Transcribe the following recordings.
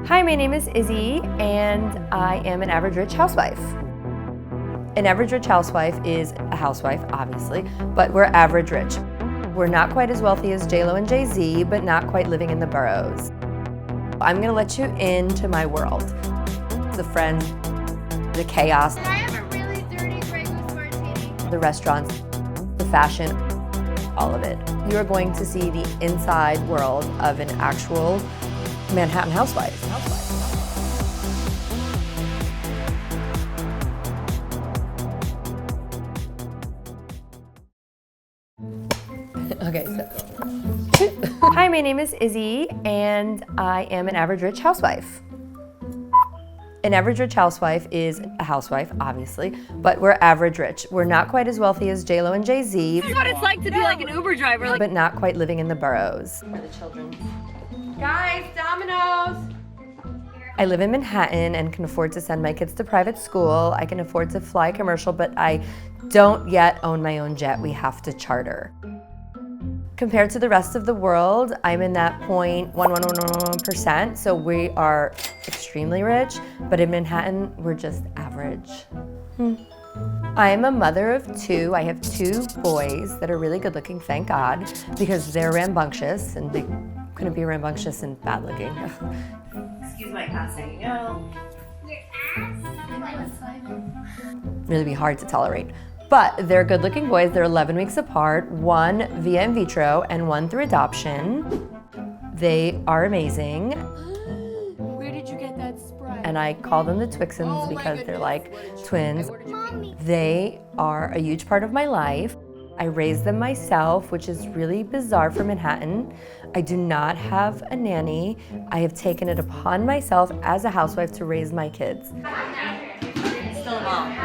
Hi, my name is Izzy, and I am an average rich housewife. An average rich housewife is a housewife, obviously, but we're average rich. We're not quite as wealthy as J-Lo and Jay-Z, but not quite living in the boroughs. I'm gonna let you into my world. The friends, the chaos. Can I have a really dirty Grey Goose martini? The restaurants, the fashion, all of it. You are going to see the inside world of an actual Manhattan housewife. Okay, so. Hi, my name is Izzy, and I am an average rich housewife. An average rich housewife is a housewife, obviously, but we're average rich. We're not quite as wealthy as J-Lo and Jay-Z. This is what it's like to be like an Uber driver. But not quite living in the boroughs. For the children. Guys, Domino's! I live in Manhattan and can afford to send my kids to private school. I can afford to fly commercial, but I don't yet own my own jet. We have to charter. Compared to the rest of the world, I'm in that 0.111%, so we are extremely rich, but in Manhattan, we're just average. I am a mother of two. I have two boys that are really good looking, thank God, because they're rambunctious, and they couldn't be rambunctious and bad looking. Excuse my ass hanging out. Your ass? Really be hard to tolerate. But they're good looking boys. They're 11 weeks apart, one via in vitro and one through adoption. They are amazing. Where did you get that spray? And I call them the Twixens because they're like twins. They are a huge part of my life. I raised them myself, which is really bizarre for Manhattan. I do not have a nanny. I have taken it upon myself as a housewife to raise my kids. Still a mom.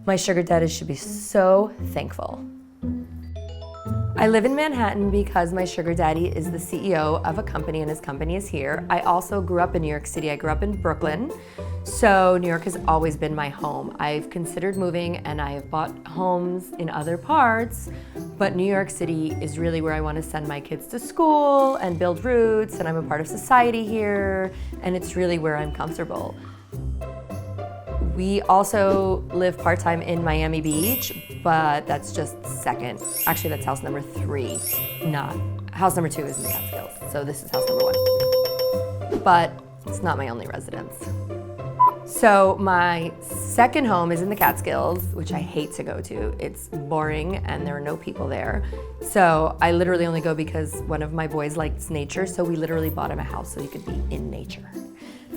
My sugar daddy should be so thankful. I live in Manhattan because my sugar daddy is the CEO of a company and his company is here. I also grew up in New York City. I grew up in Brooklyn. So New York has always been my home. I've considered moving and I have bought homes in other parts, but New York City is really where I want to send my kids to school and build roots, and I'm a part of society here, and it's really where I'm comfortable. We also live part-time in Miami Beach, but that's just second. Actually, that's house number 3, not. House number 2 is in the Catskills, so this is house number 1. But it's not my only residence. So my second home is in the Catskills, which I hate to go to. It's boring and there are no people there. So I literally only go because one of my boys likes nature, so we literally bought him a house so he could be in nature.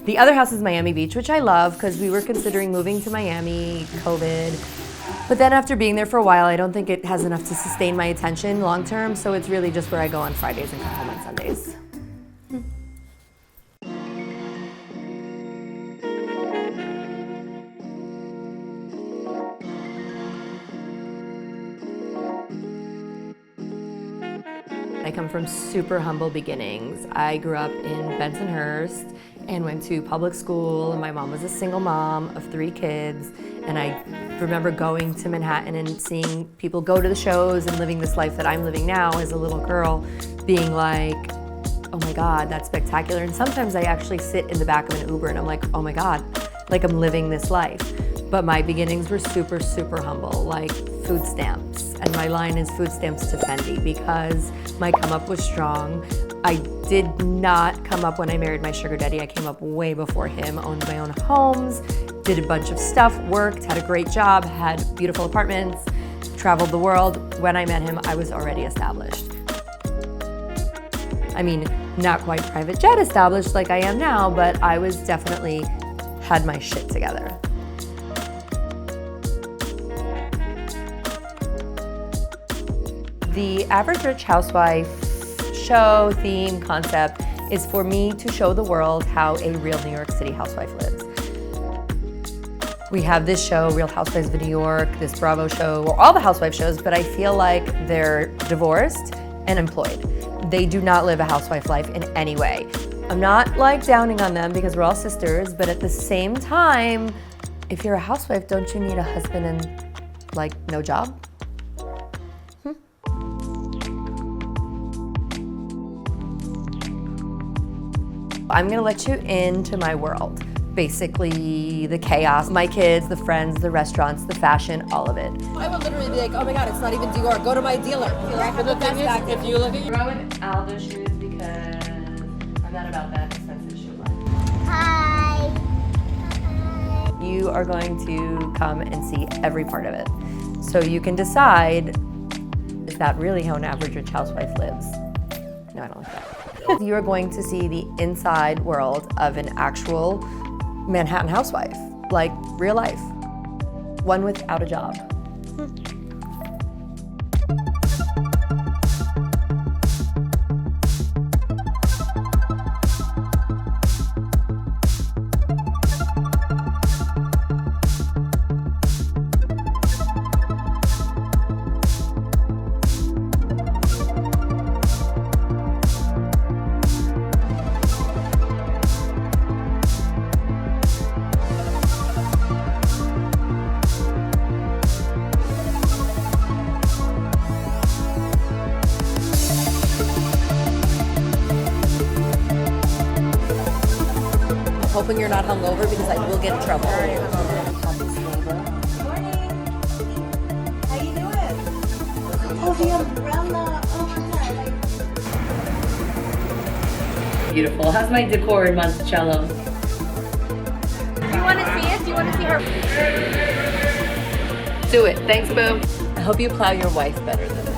The other house is Miami Beach, which I love because we were considering moving to Miami, COVID. But then after being there for a while, I don't think it has enough to sustain my attention long term, so it's really just where I go on Fridays and come home on Sundays. I come from super humble beginnings. I grew up in Bensonhurst and went to public school, and my mom was a single mom of 3 kids, and I remember going to Manhattan and seeing people go to the shows and living this life that I'm living now as a little girl, being like, oh my God, that's spectacular. And sometimes I actually sit in the back of an Uber and I'm like, oh my God, like I'm living this life. But my beginnings were super, super humble, like food stamps. And my line is food stamps to Fendi because my come up was strong. I did not come up when I married my sugar daddy. I came up way before him, owned my own homes, did a bunch of stuff, worked, had a great job, had beautiful apartments, traveled the world. When I met him, I was already established. I mean, not quite private jet established like I am now, but I was definitely had my shit together. The Average Rich Housewife show, theme, concept is for me to show the world how a real New York City housewife lives. We have this show, Real Housewives of New York, this Bravo show, or all the housewife shows, but I feel like they're divorced and employed. They do not live a housewife life in any way. I'm not like downing on them because we're all sisters, but at the same time, if you're a housewife, don't you need a husband and like no job? I'm gonna let you into my world. Basically, the chaos, my kids, the friends, the restaurants, the fashion, all of it. I would literally be like, oh my God, it's not even Dior. Go to my dealer. But the thing is, if you look at your... I'm going with Aldo shoes because I'm not about that expensive shoe line. Hi. You are going to come and see every part of it. So you can decide, is that really how an average rich housewife lives? No, I don't like that. You are going to see the inside world of an actual Manhattan housewife, like real life. One without a job. Hoping you're not hungover because I will get in trouble. Beautiful. How's my decor in Monticello? Do you want to see it? Do you want to see her? Do it. Thanks, boo. I hope you plow your wife better than this.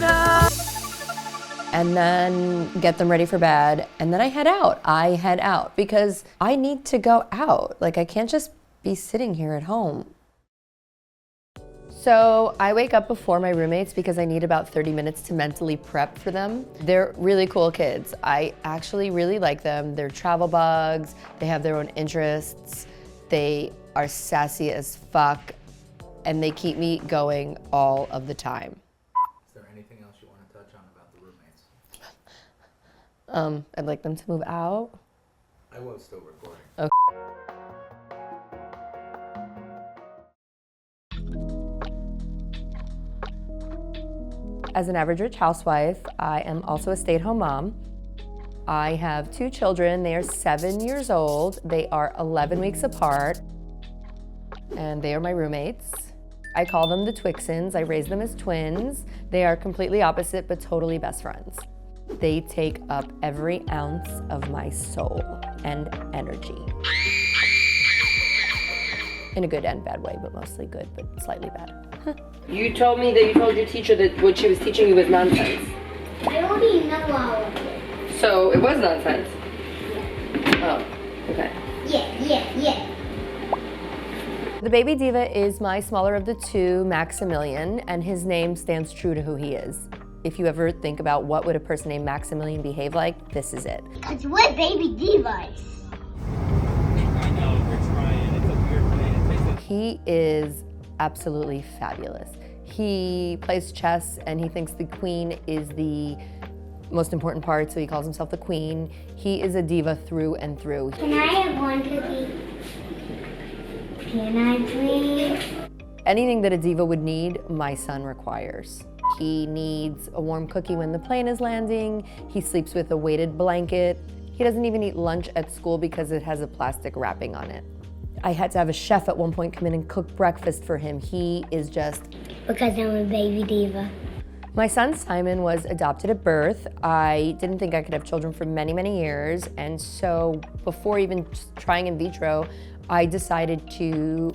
No. And then get them ready for bed. And then I head out. I head out because I need to go out. Like, I can't just be sitting here at home. So I wake up before my roommates because I need about 30 minutes to mentally prep for them. They're really cool kids. I actually really like them. They're travel bugs. They have their own interests. They are sassy as fuck. And they keep me going all of the time. Is there anything else you want to touch on about the roommates? I'd like them to move out. I was still recording. Okay. As an average rich housewife, I am also a stay-at-home mom. I have 2 children. They are 7 years old. They are 11 weeks apart. And they are my roommates. I call them the Twixens. I raise them as twins. They are completely opposite, but totally best friends. They take up every ounce of my soul and energy. In a good and bad way, but mostly good, but slightly bad. You told me that you told your teacher that what she was teaching you was nonsense. I already know all of it. So it was nonsense? Oh, okay. Yeah. The baby diva is my smaller of the 2, Maximilian, and his name stands true to who he is. If you ever think about what would a person named Maximilian behave like, this is it. Because we're baby divas. I know, we're trying. It's a weird thing. He is absolutely fabulous. He plays chess and he thinks the queen is the most important part, so he calls himself the queen. He is a diva through and through. Can I have one cookie? Can I please? Anything that a diva would need, my son requires. He needs a warm cookie when the plane is landing. He sleeps with a weighted blanket. He doesn't even eat lunch at school because it has a plastic wrapping on it. I had to have a chef at one point come in and cook breakfast for him. He is just... Because I'm a baby diva. My son Simon was adopted at birth. I didn't think I could have children for many, many years. And so before even trying in vitro, I decided to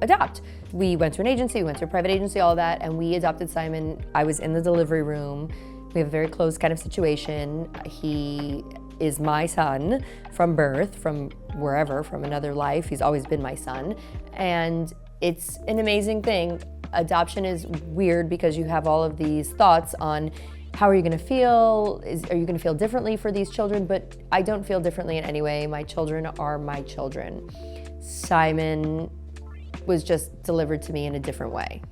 adopt. We went to an agency, we went to a private agency, all that, and we adopted Simon. I was in the delivery room. We have a very close kind of situation. He is my son from birth, from wherever, from another life. He's always been my son. And it's an amazing thing. Adoption is weird because you have all of these thoughts on how are you gonna feel? Are you gonna feel differently for these children? But I don't feel differently in any way. My children are my children. Simon was just delivered to me in a different way.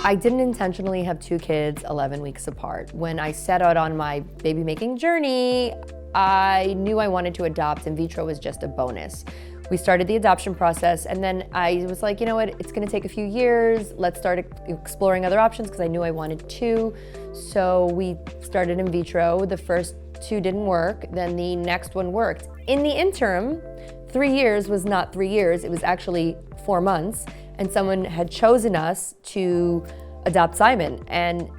I didn't intentionally have 2 kids 11 weeks apart. When I set out on my baby making journey, I knew I wanted to adopt. In vitro was just a bonus. We started the adoption process, and then I was like, you know what, it's gonna take a few years. Let's start exploring other options because I knew I wanted two. So we started in vitro. The first two didn't work, then the next one worked. In the interim, 3 years was not 3 years, it was actually 4 months, and someone had chosen us to adopt Simon. And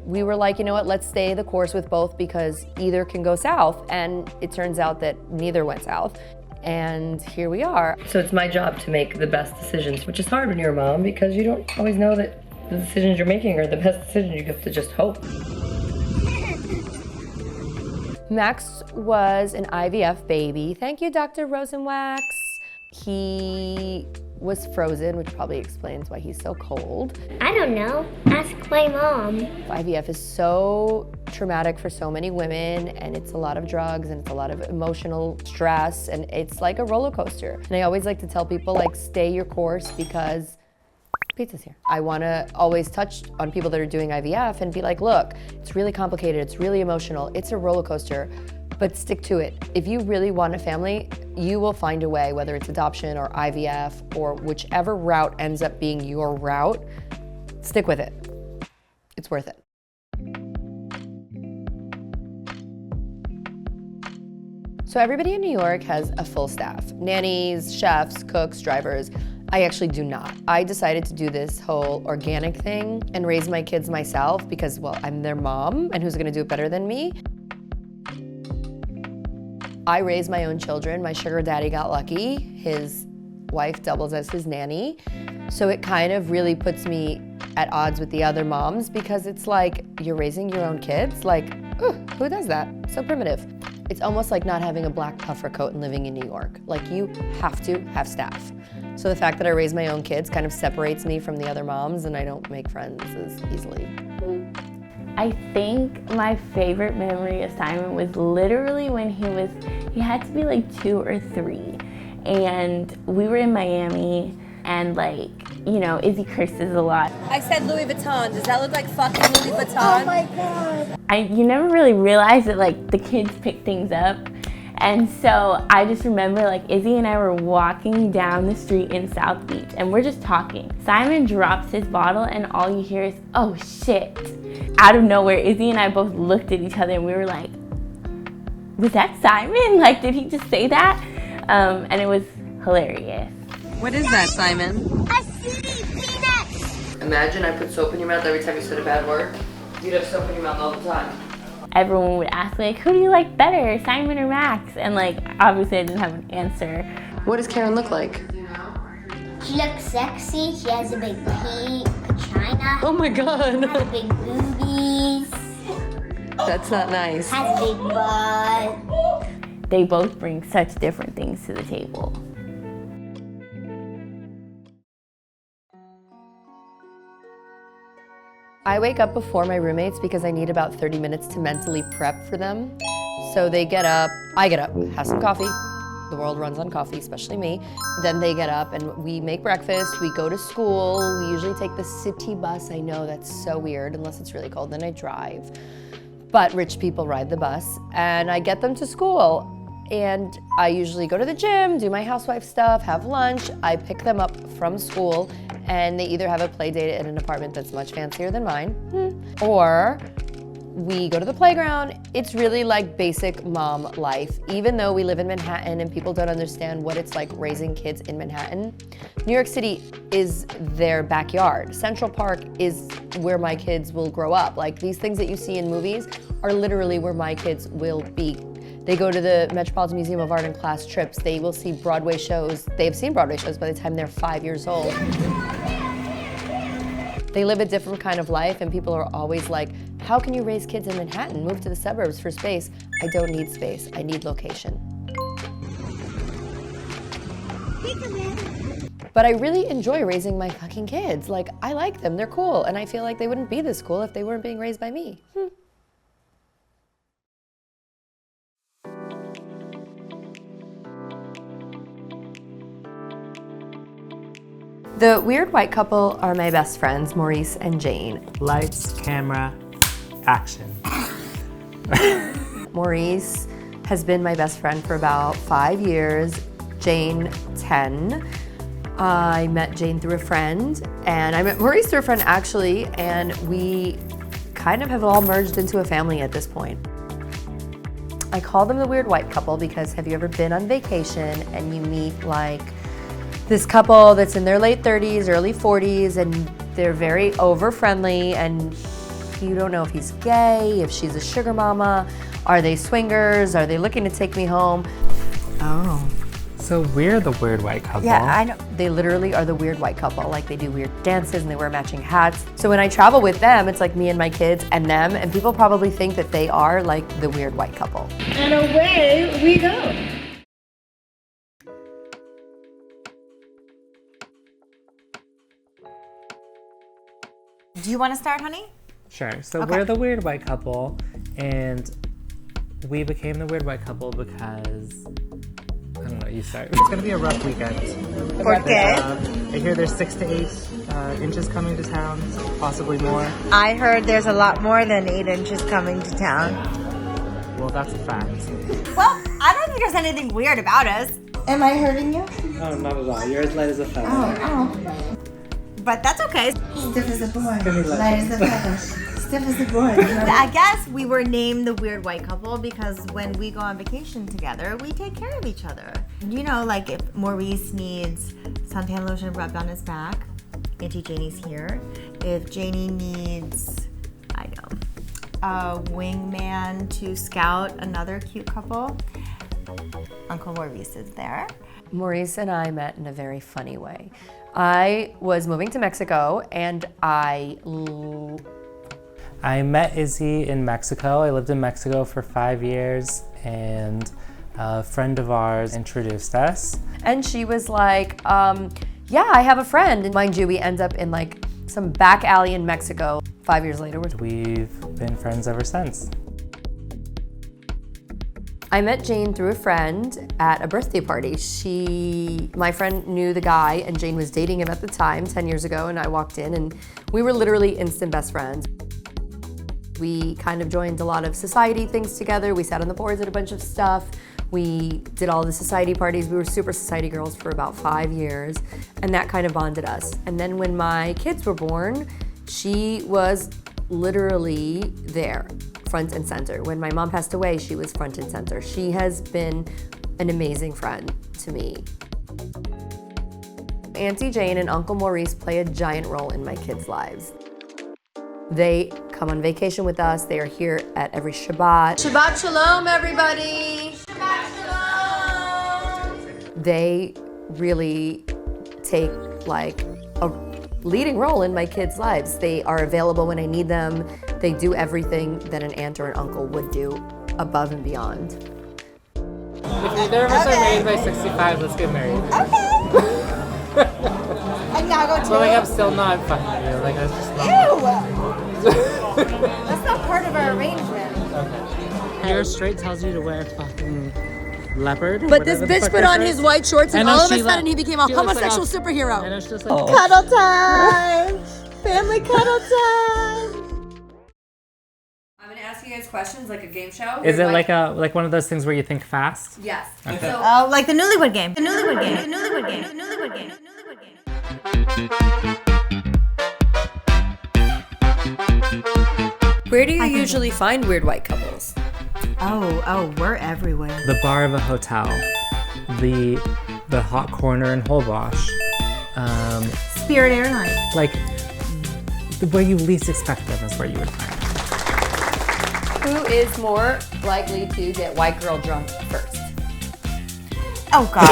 we were like, you know what, let's stay the course with both because either can go south, and it turns out that neither went south. And here we are. So it's my job to make the best decisions, which is hard when you're a mom because you don't always know that the decisions you're making are the best decisions. You have to just hope. Max was an IVF baby. Thank you, Dr. Rosenwax. He was frozen, which probably explains why he's so cold. I don't know. Ask my mom. IVF is so traumatic for so many women, and it's a lot of drugs and it's a lot of emotional stress, and it's like a roller coaster. And I always like to tell people, like, stay your course because pizza's here. I wanna always touch on people that are doing IVF and be like, look, it's really complicated, it's really emotional, it's a roller coaster, but stick to it. If you really want a family, you will find a way, whether it's adoption or IVF or whichever route ends up being your route, stick with it. It's worth it. So everybody in New York has a full staff. Nannies, chefs, cooks, drivers. I actually do not. I decided to do this whole organic thing and raise my kids myself because, well, I'm their mom, and who's gonna do it better than me? I raise my own children. My sugar daddy got lucky. His wife doubles as his nanny. So it kind of really puts me at odds with the other moms because it's like, you're raising your own kids? Like, who does that? So primitive. It's almost like not having a black puffer coat and living in New York. Like, you have to have staff. So the fact that I raise my own kids kind of separates me from the other moms, and I don't make friends as easily. I think my favorite memory of Simon was literally when he had to be like 2 or 3, and we were in Miami, and like, you know, Izzy curses a lot. I said Louis Vuitton. Does that look like fucking Louis Vuitton? Oh my God. You never really realize that like the kids pick things up. And so I just remember like Izzy and I were walking down the street in South Beach and we're just talking. Simon drops his bottle and all you hear is, oh shit. Out of nowhere, Izzy and I both looked at each other and we were like, was that Simon? Like, did he just say that? And it was hilarious. What is that, Simon? A CD peanut. Imagine I put soap in your mouth every time you said a bad word. You'd have soap in your mouth all the time. Everyone would ask like, who do you like better, Simon or Max? And like, obviously I didn't have an answer. What does Karen look like? She looks sexy. She has a big pink vagina. Oh my God. Has big boobies. That's not nice. Has a big butt. They both bring such different things to the table. I wake up before my roommates because I need about 30 minutes to mentally prep for them. So they get up, I get up, have some coffee. The world runs on coffee, especially me. Then they get up and we make breakfast, we go to school. We usually take the city bus. I know that's so weird, unless it's really cold, then I drive. But rich people ride the bus, and I get them to school. And I usually go to the gym, do my housewife stuff, have lunch. I pick them up from school, and they either have a play date at an apartment that's much fancier than mine, or we go to the playground. It's really like basic mom life. Even though we live in Manhattan and people don't understand what it's like raising kids in Manhattan, New York City is their backyard. Central Park is where my kids will grow up. Like, these things that you see in movies are literally where my kids will be. They go to the Metropolitan Museum of Art and class trips. They will see Broadway shows. They've seen Broadway shows by the time they're 5 years old. They live a different kind of life, and people are always like, how can you raise kids in Manhattan? Move to the suburbs for space. I don't need space, I need location. But I really enjoy raising my fucking kids. Like, I like them, they're cool, and I feel like they wouldn't be this cool if they weren't being raised by me. The weird white couple are my best friends, Maurice and Jane. Lights, camera, action. Maurice has been my best friend for about 5 years. Jane, 10. I met Jane through a friend, and I met Maurice through a friend actually, and we kind of have all merged into a family at this point. I call them the weird white couple because have you ever been on vacation and you meet like this couple that's in their late 30s, early 40s, and they're very over friendly, and you don't know if he's gay, if she's a sugar mama, are they swingers, are they looking to take me home? Oh. So we're the weird white couple. Yeah, I know. They literally are the weird white couple. Like they do weird dances and they wear matching hats. So when I travel with them, it's like me and my kids and them, and people probably think that they are like the weird white couple. And away we go. Do you want to start, honey? Sure. So we're the weird white couple, and we became the weird white couple because I don't know. You start. It's gonna be a rough weekend. Okay. I hear there's 6 to 8 inches coming to town, possibly more. I heard there's a lot more than 8 inches coming to town. Well, that's a fact. Well, I don't think there's anything weird about us. Am I hurting you? Oh, not at all. You're as light as a feather. Oh. But that's okay. Stiff as a board. Light as a feather. Stiff as a board. I guess we were named the weird white couple because when we go on vacation together, we take care of each other. You know, like if Maurice needs suntan lotion rubbed on his back, Auntie Janie's here. If Janie needs, I know, a wingman to scout another cute couple, Uncle Maurice is there. Maurice and I met in a very funny way. I was moving to Mexico and I met Izzy in Mexico. I lived in Mexico for 5 years, and a friend of ours introduced us. And she was like, yeah, I have a friend. And mind you, we end up in like some back alley in Mexico. 5 years later, We've been friends ever since. I met Jane through a friend at a birthday party. My friend knew the guy and Jane was dating him at the time, 10 years ago, and I walked in and we were literally instant best friends. We kind of joined a lot of society things together. We sat on the boards at a bunch of stuff. We did all the society parties. We were super society girls for about 5 years, and that kind of bonded us. And then when my kids were born, she was literally there, front and center. When my mom passed away, she was front and center. She has been an amazing friend to me. Auntie Jane and Uncle Maurice play a giant role in my kids' lives. They come on vacation with us. They are here at every Shabbat. Shabbat Shalom, everybody! Shabbat Shalom! They really take like a leading role in my kids' lives. They are available when I need them. They do everything that an aunt or an uncle would do above and beyond. If either of us are married by 65, let's get married. And now go to. But like, I'm still not fucking you. Like, that's just not. That's not part of our arrangement. Okay. Your straight tells you to wear fucking leopard. But this bitch put on his white shorts and all of a sudden he became a homosexual I superhero. know, she looks like Cuddle time! Family cuddle time! I'm gonna ask you guys questions like a game show. Is it like one of those things where you think fast? Yes. Okay. So, Oh, like the newlywed game. The newlywed game. The newlywed game. The newlywed game. The newlywed game. where do you usually find weird white couples? Oh, we're everywhere. The bar of a hotel, the hot corner in Hobox, Spirit Airlines. like where you least expect them is where you would find them. Who is more likely to get white girl drunk first? Oh, God.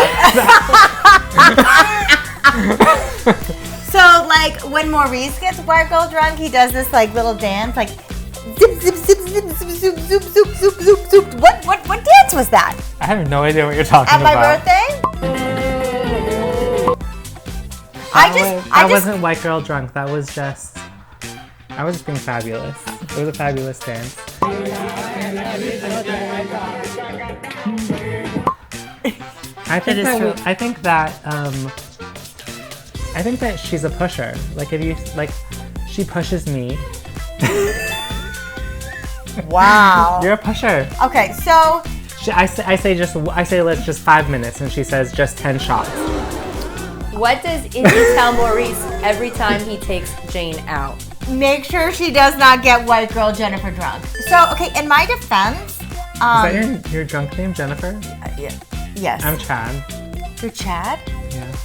So, like, when Maurice gets white girl drunk, he does this, like, little dance, like, zip, zip, zip, zip, zip, zoop, zoop, zoop, zoop, zoop, zoop. What dance was that? I have no idea what you're talking At about. my birthday? That wasn't white girl drunk. That was just. I was just being fabulous. It was a fabulous dance. I think that she's a pusher. Like if you she pushes me. Wow. You're a pusher. Okay, so I say let's just 5 minutes, and she says just 10 shots. What does Izzy tell Maurice every time he takes Jane out? Make sure she does not get white girl Jennifer drunk. So, okay, in my defense, Is that your drunk name, Jennifer? yes. I'm Chad. You're Chad? Yeah.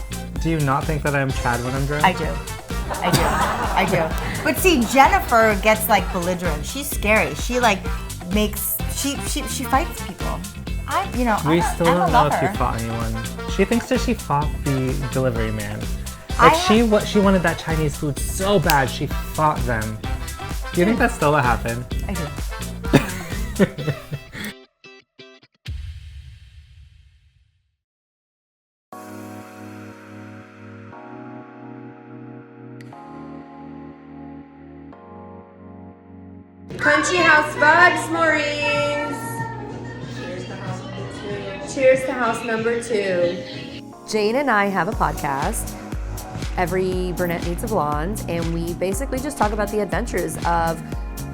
Do you not think that I'm Chad when I'm drunk? I do. But see, Jennifer gets like belligerent. She's scary. She like makes she fights people. We still don't know if she fought anyone. She thinks that she fought the delivery man. Like she wanted that Chinese food so bad she fought them. Do you think that's still what happened? I do. Country house vibes, Maurice. Cheers to house number 2. Jane and I have a podcast. Every brunette needs a blonde, and we basically just talk about the adventures of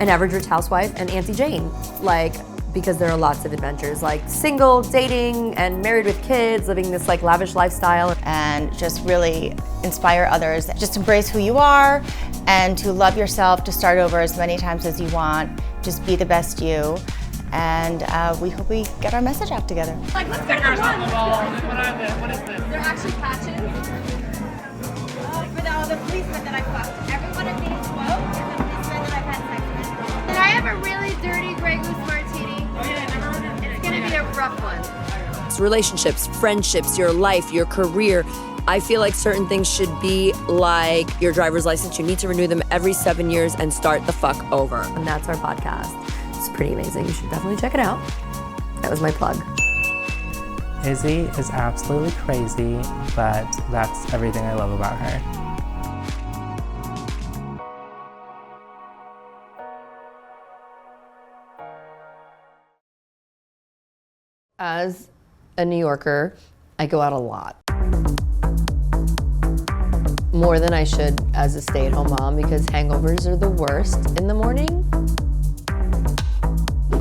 an average Rich housewife and Auntie Jane. Like, because there are lots of adventures, like single, dating, and married with kids, living this like lavish lifestyle. And just really inspire others. Just embrace who you are and to love yourself, to start over as many times as you want. Just be the best you. And we hope we get our message out together. Like, let's stickers on the wall. What is this? They're actually patches. For all the policemen that I fucked. Everyone in these quote is a policeman that I've had sex with. And I have a really dirty Grey Goose martini. Oh yeah, I never heard it. It's gonna be a rough one. Relationships, friendships, your life, your career. I feel like certain things should be like your driver's license. You need to renew them every 7 years and start the fuck over. And that's our podcast. It's pretty amazing. You should definitely check it out. That was my plug. Izzy is absolutely crazy, but that's everything I love about her. As a New Yorker, I go out a lot. More than I should as a stay-at-home mom because hangovers are the worst in the morning.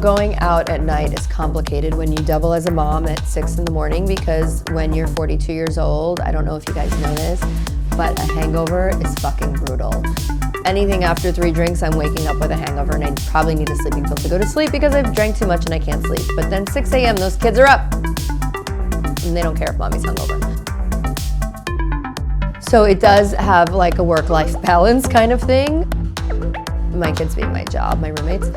Going out at night is complicated when you double as a mom at 6 in the morning because when you're 42 years old, I don't know if you guys know this, but a hangover is fucking brutal. Anything after 3 drinks, I'm waking up with a hangover and I probably need a sleeping pill to go to sleep because I've drank too much and I can't sleep. But then 6 a.m., those kids are up and they don't care if mommy's hungover. So it does have like a work-life balance kind of thing. My kids being my job, my roommates.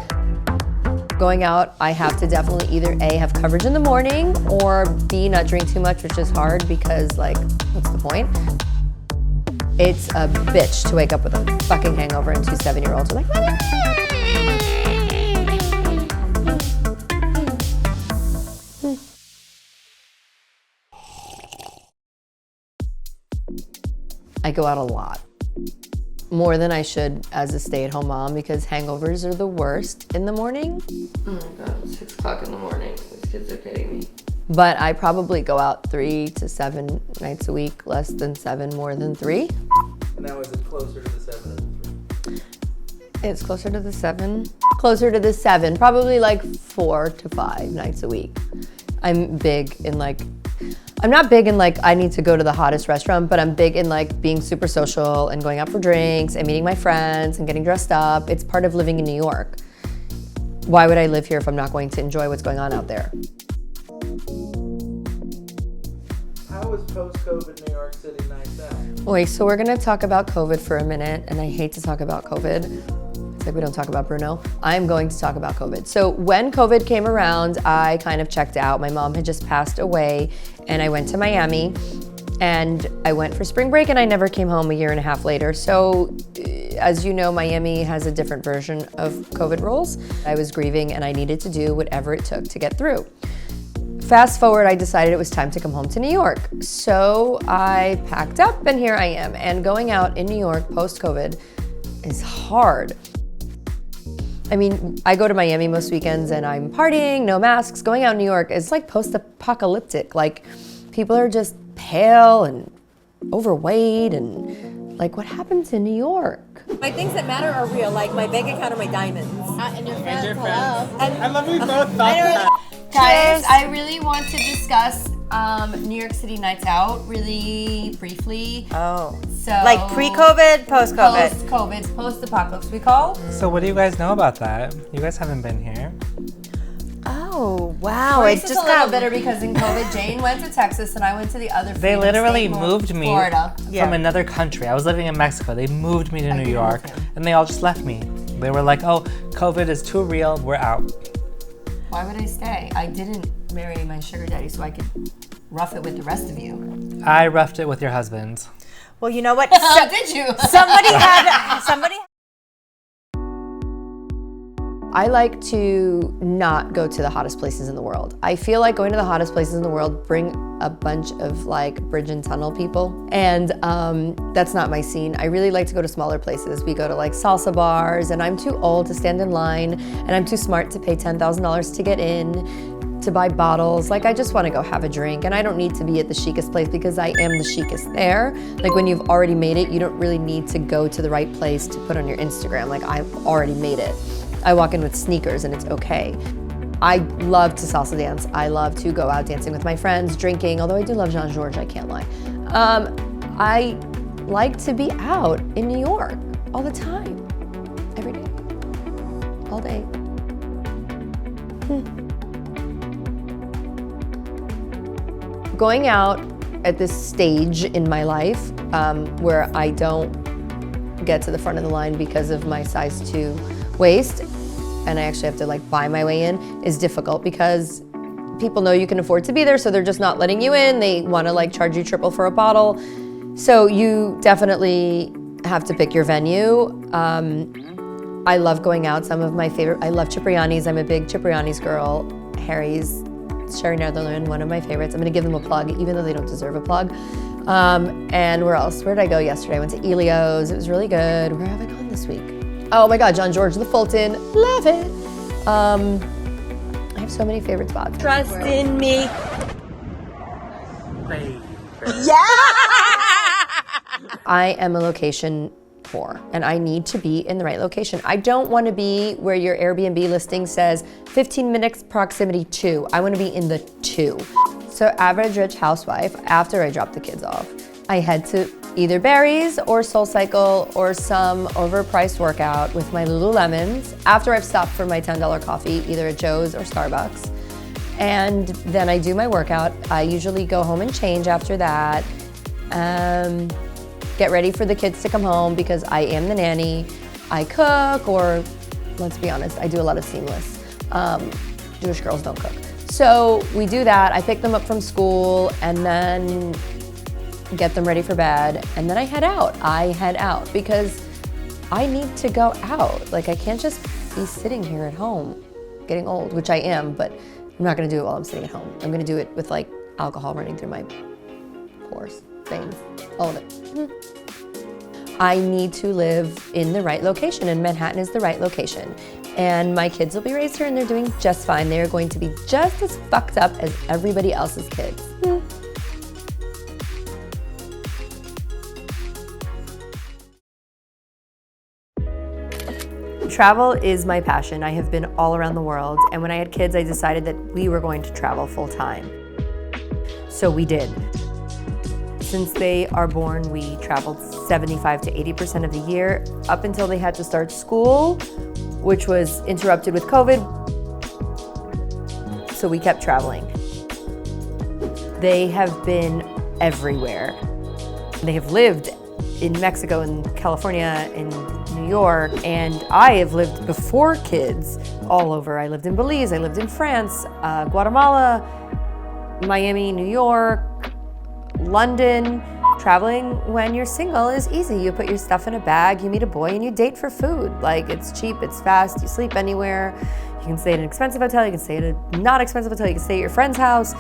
Going out, I have to definitely either A, have coverage in the morning, or B, not drink too much, which is hard because like, what's the point? It's a bitch to wake up with a fucking hangover and 2 7-year-olds are like, I go out a lot. More than I should as a stay-at-home mom because hangovers are the worst in the morning. Oh my God, it's 6 o'clock in the morning. These kids are kidding me. But I probably go out 3 to 7 nights a week, less than 7, more than 3. Now is it closer to the 7 or the 3? It's closer to the 7. Closer to the 7, probably like 4 to 5 nights a week. I'm big in like, I'm not big in like, I need to go to the hottest restaurant, but I'm big in like being super social and going out for drinks and meeting my friends and getting dressed up. It's part of living in New York. Why would I live here if I'm not going to enjoy what's going on out there? How is post-COVID New York City nights out? Wait, so we're gonna talk about COVID for a minute, and I hate to talk about COVID. It's like we don't talk about Bruno. I'm going to talk about COVID. So when COVID came around, I kind of checked out. My mom had just passed away, and I went to Miami, and I went for spring break, and I never came home a year and a half later. So as you know, Miami has a different version of COVID rules. I was grieving, and I needed to do whatever it took to get through. Fast forward, I decided it was time to come home to New York. So I packed up and here I am. And going out in New York post-COVID is hard. I mean, I go to Miami most weekends and I'm partying, no masks. Going out in New York is like post-apocalyptic. Like people are just pale and overweight and like what happened to New York? My things that matter are real, like my bank account or my diamonds. And your friends, And your hello. friends. I love we both thought that. Guys, I really want to discuss New York City nights out, really briefly. Oh. So Like pre-COVID, post-COVID. Post-COVID, post-apocalypse we call. So what do you guys know about that? You guys haven't been here. Oh, wow. Grace It is just a little got bitter because in COVID, Jane went to Texas and I went to the other. They freedom literally state, moved me Florida. Yeah. from another country. I was living in Mexico. They moved me to New didn't York, move him. and they all just left me. They were like, "Oh, COVID is too real. We're out." Why would I stay? I didn't marry my sugar daddy so I could rough it with the rest of you. I roughed it with your husband. Well, you know what? Did you? Somebody I like to not go to the hottest places in the world. I feel like going to the hottest places in the world bring a bunch of like bridge and tunnel people, and that's not my scene. I really like to go to smaller places. We go to like salsa bars, and I'm too old to stand in line, and I'm too smart to pay $10,000 to get in, to buy bottles. Like, I just want to go have a drink, and I don't need to be at the chicest place because I am the chicest there. Like, when you've already made it, you don't really need to go to the right place to put on your Instagram. Like, I've already made it. I walk in with sneakers and it's okay. I love to salsa dance. I love to go out dancing with my friends, drinking, although I do love Jean-Georges, I can't lie. I like to be out in New York all the time, every day, all day. Going out at this stage in my life where I don't get to the front of the line because of my size 2 waist, and I actually have to like buy my way in, is difficult because people know you can afford to be there, so they're just not letting you in. They want to like charge you triple for a bottle. So you definitely have to pick your venue. I love going out. Some of my favorite, I love Cipriani's. I'm a big Cipriani's girl. Harry's, Sherry Netherland, one of my favorites. I'm gonna give them a plug, even though they don't deserve a plug. And where else? Where did I go yesterday? I went to Elio's. It was really good. Where have I gone this week? Oh my God, Jean-Georges, the Fulton, love it. I have so many favorite spots. Trust in me. I am a location whore, and I need to be in the right location. I don't want to be where your Airbnb listing says 15 minutes proximity to. I want to be in the 2. So average Rich Housewife, after I drop the kids off, I head to either Barry's or SoulCycle or some overpriced workout with my Lululemons after I've stopped for my $10 coffee, either at Joe's or Starbucks. And then I do my workout. I usually go home and change after that. Get ready for the kids to come home because I am the nanny. I cook, or let's be honest, I do a lot of seamless. Jewish girls don't cook. So we do that. I pick them up from school and then get them ready for bed, and then I head out because I need to go out. Like, I can't just be sitting here at home getting old, which I am, but I'm not gonna do it while I'm sitting at home. I'm gonna do it with like alcohol running through my pores, veins, all of it. I need to live in the right location, and Manhattan is the right location. And my kids will be raised here and they're doing just fine. They are going to be just as fucked up as everybody else's kids. Travel is my passion. I have been all around the world, and when I had kids, I decided that we were going to travel full time. So we did. Since they are born, we traveled 75 to 80% of the year, up until they had to start school, which was interrupted with COVID. So we kept traveling. They have been everywhere. They have lived in Mexico and California and New York, and I have lived before kids all over. I lived in Belize, I lived in France, Guatemala, Miami, New York, London. Traveling when you're single is easy. You put your stuff in a bag, you meet a boy, and you date for food. Like, it's cheap, it's fast, you sleep anywhere. You can stay at an expensive hotel, you can stay at a not expensive hotel, you can stay at your friend's house.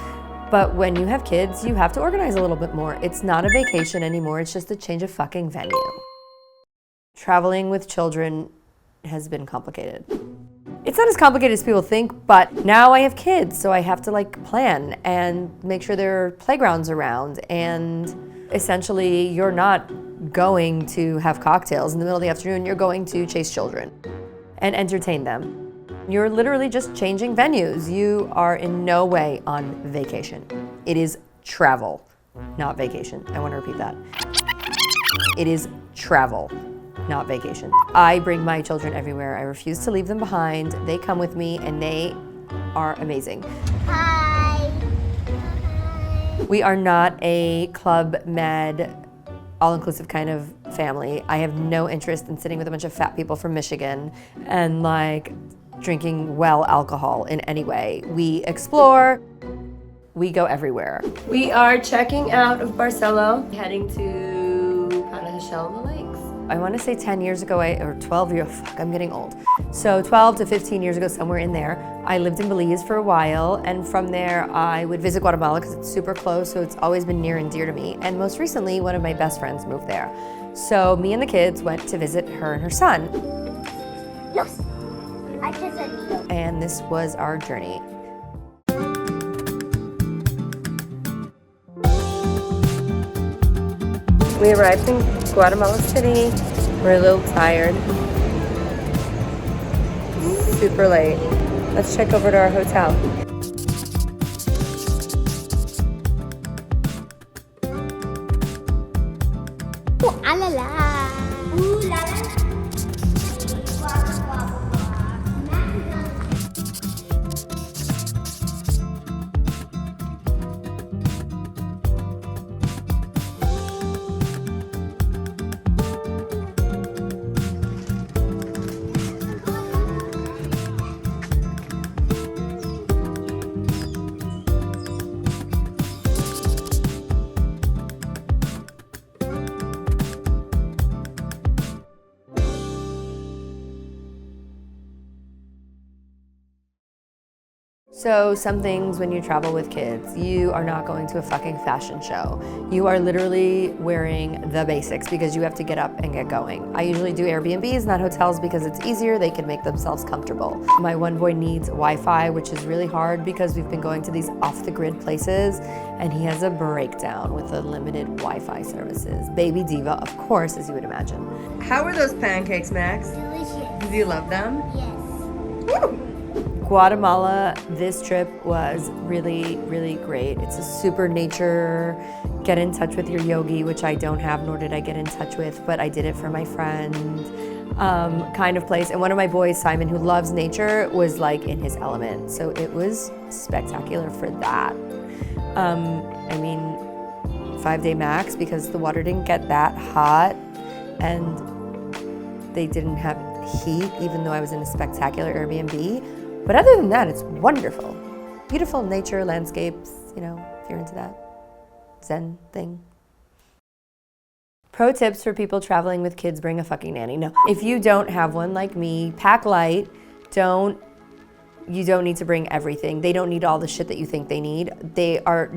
But when you have kids, you have to organize a little bit more. It's not a vacation anymore, it's just a change of fucking venue. Traveling with children has been complicated. It's not as complicated as people think, but now I have kids, so I have to like plan and make sure there are playgrounds around, and essentially you're not going to have cocktails in the middle of the afternoon, you're going to chase children and entertain them. You're literally just changing venues. You are in no way on vacation. It is travel, not vacation. I want to repeat that. It is travel, not vacation. I bring my children everywhere. I refuse to leave them behind. They come with me and they are amazing. Hi. We are not a Club Med, all-inclusive kind of family. I have no interest in sitting with a bunch of fat people from Michigan and like drinking well alcohol in any way. We explore, we go everywhere. We are checking out of Barcelo, heading to Panajachel in the Lakes. I want to say 10 years ago, or 12 years, fuck, I'm getting old. So 12 to 15 years ago, somewhere in there, I lived in Belize for a while, and from there I would visit Guatemala because it's super close, so it's always been near and dear to me. And most recently, one of my best friends moved there. So me and the kids went to visit her and her son. Yes. I just said no. And this was our journey. We arrived in Guatemala City. We're a little tired. Super late. Let's check over to our hotel. Ooh, ah la la. Ooh la la. So some things when you travel with kids, you are not going to a fucking fashion show. You are literally wearing the basics because you have to get up and get going. I usually do Airbnbs, not hotels, because it's easier. They can make themselves comfortable. My one boy needs Wi-Fi, which is really hard because we've been going to these off-the-grid places, and he has a breakdown with the limited Wi-Fi services. Baby diva, of course, as you would imagine. How are those pancakes, Max? Delicious. Do you love them? Yes. Woo! Guatemala, this trip was really, really great. It's a super nature, get in touch with your yogi, which I don't have, nor did I get in touch with, but I did it for my friend, kind of place. And one of my boys, Simon, who loves nature, was like in his element. So it was spectacular for that. I mean, 5-day max because the water didn't get that hot and they didn't have heat, even though I was in a spectacular Airbnb. But other than that, it's wonderful. Beautiful nature, landscapes, you know, if you're into that Zen thing. Pro tips for people traveling with kids: bring a fucking nanny. No, if you don't have one like me, pack light. You don't need to bring everything. They don't need all the shit that you think they need.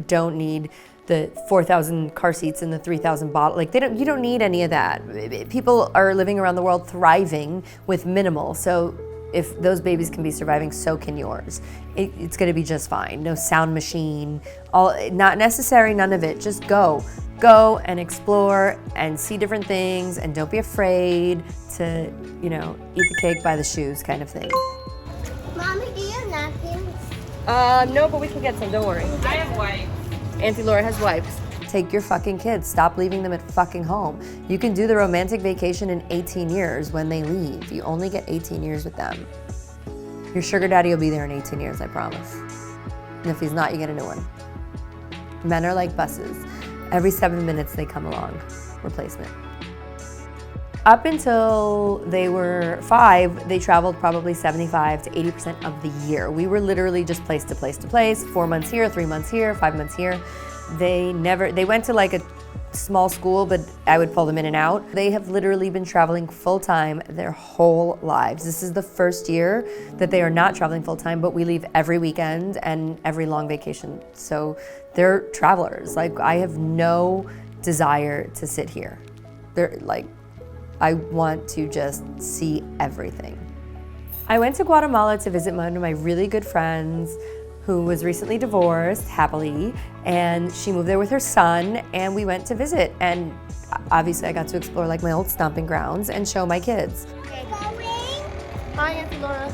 Don't need the 4,000 car seats and the 3,000 bottles. Like you don't need any of that. People are living around the world thriving with minimal. So if those babies can be surviving, so can yours. It's gonna be just fine. No sound machine, not necessary, none of it. Just go and explore and see different things, and don't be afraid to, you know, eat the cake by the shoes kind of thing. Mommy, do you have napkins? No, but we can get some, don't worry. I have wipes. Auntie Laura has wipes. Take your fucking kids. Stop leaving them at fucking home. You can do the romantic vacation in 18 years when they leave. You only get 18 years with them. Your sugar daddy will be there in 18 years, I promise. And if he's not, you get a new one. Men are like buses. Every 7 minutes they come along. Replacement. Up until they were 5, they traveled probably 75 to 80% of the year. We were literally just place to place to place, 4 months here, 3 months here, 5 months here. They went to like a small school, but I would pull them in and out. They have literally been traveling full-time their whole lives. This is the first year that they are not traveling full-time, but we leave every weekend and every long vacation. So they're travelers. Like, I have no desire to sit here. They're like, I want to just see everything. I went to Guatemala to visit one of my really good friends who was recently divorced, happily, and she moved there with her son, and we went to visit. And obviously I got to explore like my old stomping grounds and show my kids. Hi, Auntie Laura.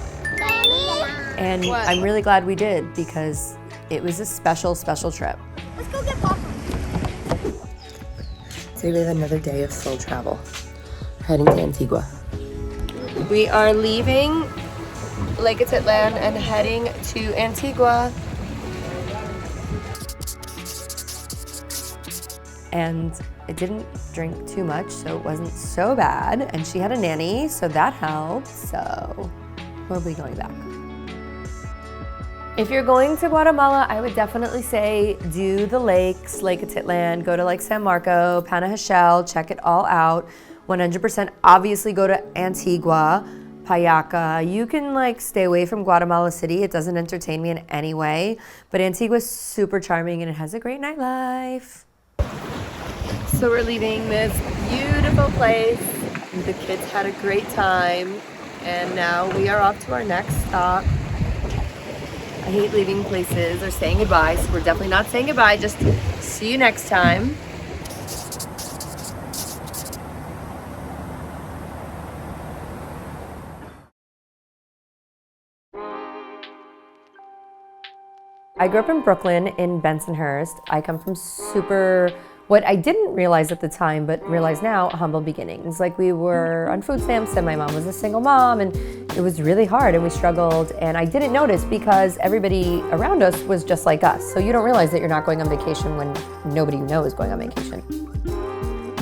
And I'm really glad we did, because It was a special, special trip. Let's go get popcorn. Today we have another day of slow travel. We're heading to Antigua. We are leaving Lake Atitlan and heading to Antigua. And I didn't drink too much, so it wasn't so bad. And she had a nanny, so that helped. So we'll be going back. If you're going to Guatemala, I would definitely say do the lakes, Lake Atitlan, go to like San Marco, Panajachel, check it all out. 100% obviously go to Antigua, Payaca. You can like stay away from Guatemala City. It doesn't entertain me in any way, but Antigua is super charming and it has a great nightlife. So we're leaving this beautiful place. The kids had a great time and now we are off to our next stop. I hate leaving places or saying goodbye, so we're definitely not saying goodbye, just see you next time. I grew up in Brooklyn in Bensonhurst. I come from what I didn't realize at the time, but realize now, humble beginnings. Like we were on food stamps and my mom was a single mom and it was really hard and we struggled and I didn't notice because everybody around us was just like us. So you don't realize that you're not going on vacation when nobody you know is going on vacation.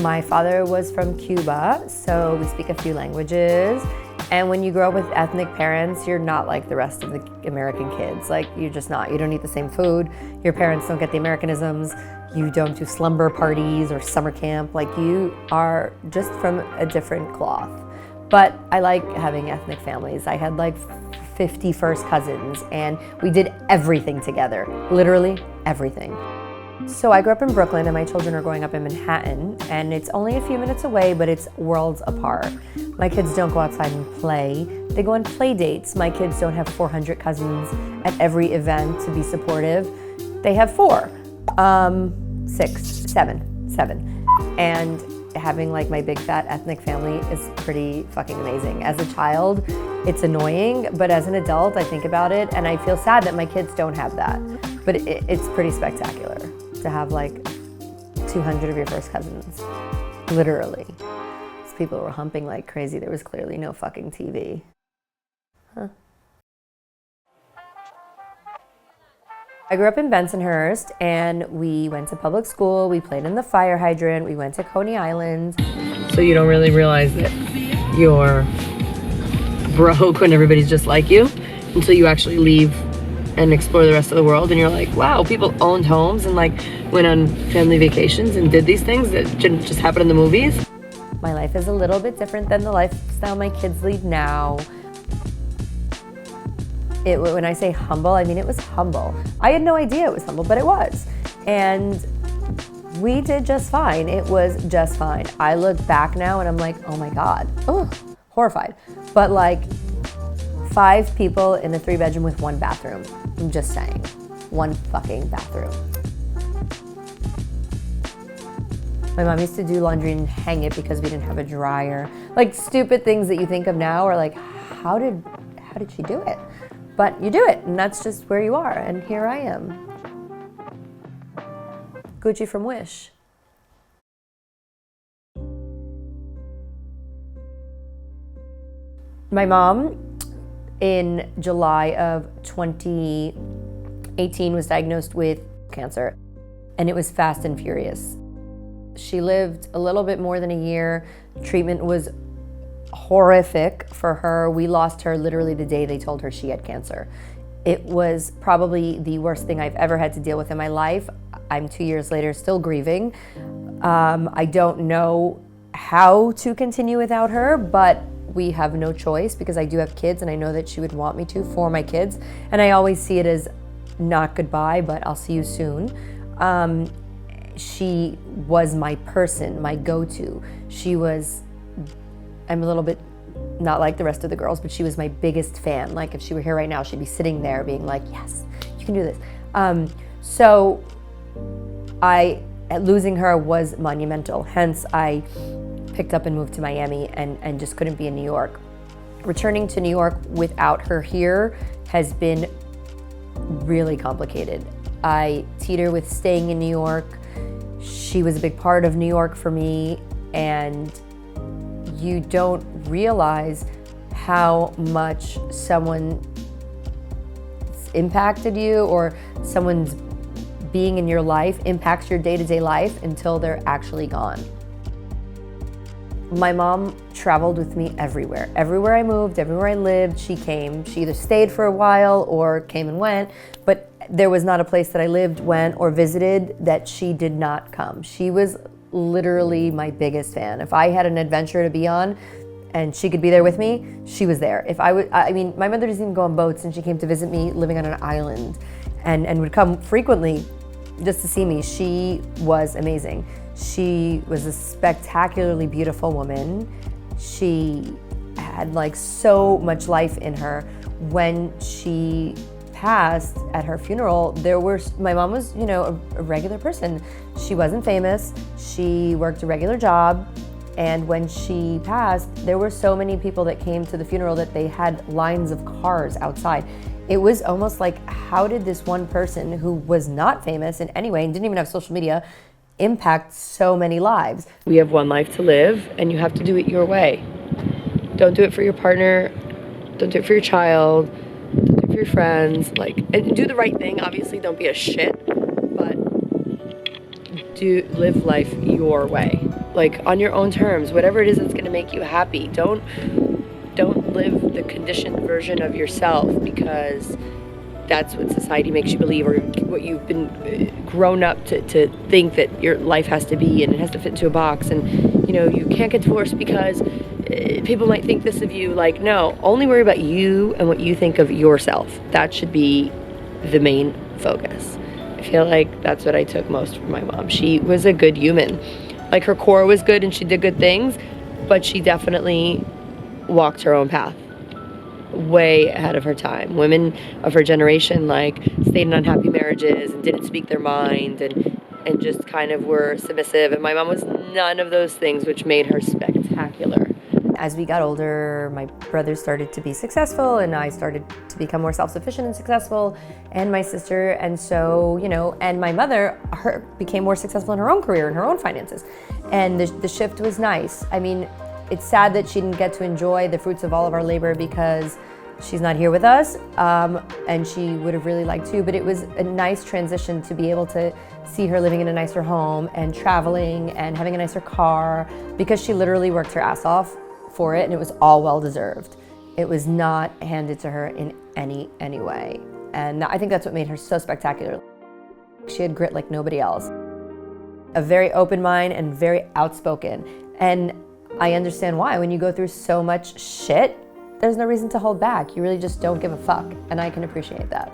My father was from Cuba, so we speak a few languages. And when you grow up with ethnic parents, you're not like the rest of the American kids. Like you're just not. You don't eat the same food. Your parents don't get the Americanisms. You don't do slumber parties or summer camp. Like you are just from a different cloth. But I like having ethnic families. I had like 50 first cousins and we did everything together. Literally everything. So I grew up in Brooklyn and my children are growing up in Manhattan and it's only a few minutes away, but it's worlds apart. My kids don't go outside and play. They go on play dates. My kids don't have 400 cousins at every event to be supportive. They have 7. And having like my big fat ethnic family is pretty fucking amazing. As a child, it's annoying, but as an adult, I think about it and I feel sad that my kids don't have that. But it's pretty spectacular to have like 200 of your first cousins, literally. These people were humping like crazy. There was clearly no fucking TV. Huh. I grew up in Bensonhurst and we went to public school. We played in the fire hydrant. We went to Coney Island. So you don't really realize that you're broke when everybody's just like you until you actually leave and explore the rest of the world and you're like, wow, people owned homes and like went on family vacations and did these things that didn't just happen in the movies. My life is a little bit different than the lifestyle my kids lead now. When I say humble, I mean it was humble. I had no idea it was humble, but it was. And we did just fine. It was just fine. I look back now and I'm like, oh my God, horrified. But like 5 people in a 3-bedroom with 1 bathroom. I'm just saying, 1 fucking bathroom. My mom used to do laundry and hang it because we didn't have a dryer. Like stupid things that you think of now are like, how did she do it? But you do it and that's just where you are. And here I am. Gucci from Wish. My mom, in July of 2018, was diagnosed with cancer, and it was fast and furious. She lived a little bit more than a year. Treatment was horrific for her. We lost her literally the day they told her she had cancer. It was probably the worst thing I've ever had to deal with in my life. I'm 2 years later still grieving. I don't know how to continue without her, but we have no choice because I do have kids and I know that she would want me to for my kids. And I always see it as not goodbye, but I'll see you soon. She was my person, my go-to. I'm a little bit not like the rest of the girls, but she was my biggest fan. Like if she were here right now, she'd be sitting there being like, yes, you can do this. So losing her was monumental. Hence, I picked up and moved to Miami and just couldn't be in New York. Returning to New York without her here has been really complicated. I teeter with staying in New York. She was a big part of New York for me, and you don't realize how much someone impacted you or someone's being in your life impacts your day-to-day life until they're actually gone. My mom traveled with me everywhere. Everywhere I moved, everywhere I lived, she came. She either stayed for a while or came and went, but there was not a place that I lived, went, or visited that she did not come. She was literally my biggest fan. If I had an adventure to be on and she could be there with me, she was there. I mean, my mother doesn't even go on boats, and she came to visit me living on an island and would come frequently just to see me. She was amazing. She was a spectacularly beautiful woman. She had like so much life in her. When she passed at her funeral, my mom was, you know, a regular person. She wasn't famous. She worked a regular job. And when she passed, there were so many people that came to the funeral that they had lines of cars outside. It was almost like, how did this one person who was not famous in any way and didn't even have social media impact so many lives? We have one life to live, and you have to do it your way. Don't do it for your partner. Don't do it for your child. Don't do it for your friends. And do the right thing. Obviously, don't be a shit, but live life your way. On your own terms, whatever it is that's gonna make you happy. Don't live the conditioned version of yourself because that's what society makes you believe, or what you've been grown up to think that your life has to be, and it has to fit into a box, and you know, you can't get divorced because people might think this of you. No, only worry about you and what you think of yourself. That should be the main focus. I feel like that's what I took most from my mom. She was a good human. Her core was good and she did good things, but she definitely walked her own path way ahead of her time. Women of her generation stayed in unhappy marriages and didn't speak their mind and just kind of were submissive, and my mom was none of those things, which made her spectacular. As we got older, my brother started to be successful, and I started to become more self-sufficient and successful, and my sister, and so, you know, and my mother became more successful in her own career and her own finances, and the shift was nice. I mean, it's sad that she didn't get to enjoy the fruits of all of our labor because she's not here with us, and she would have really liked to, but it was a nice transition to be able to see her living in a nicer home and traveling and having a nicer car, because she literally worked her ass off for it, and it was all well-deserved. It was not handed to her in any way, and I think that's what made her so spectacular. She had grit like nobody else. A very open mind and very outspoken, and I understand why. When you go through so much shit, there's no reason to hold back. You really just don't give a fuck, and I can appreciate that.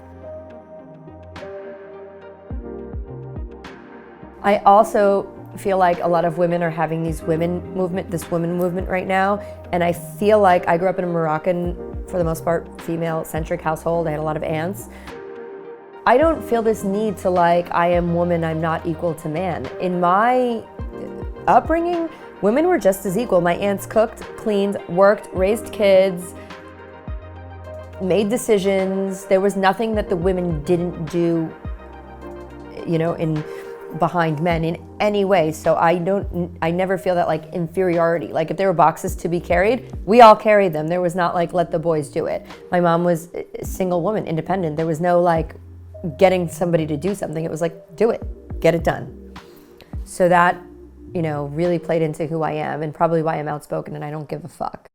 I also feel like a lot of women are having this women movement right now, and I feel like I grew up in a Moroccan, for the most part, female-centric household. I had a lot of aunts. I don't feel this need to I am woman, I'm not equal to man. In my upbringing, women were just as equal. My aunts cooked, cleaned, worked, raised kids, made decisions. There was nothing that the women didn't do, you know, behind men in any way. So I never feel that inferiority. If there were boxes to be carried, we all carried them. There was not let the boys do it. My mom was a single woman, independent. There was no getting somebody to do something. It was do it, get it done. So that, you know, really played into who I am, and probably why I'm outspoken and I don't give a fuck.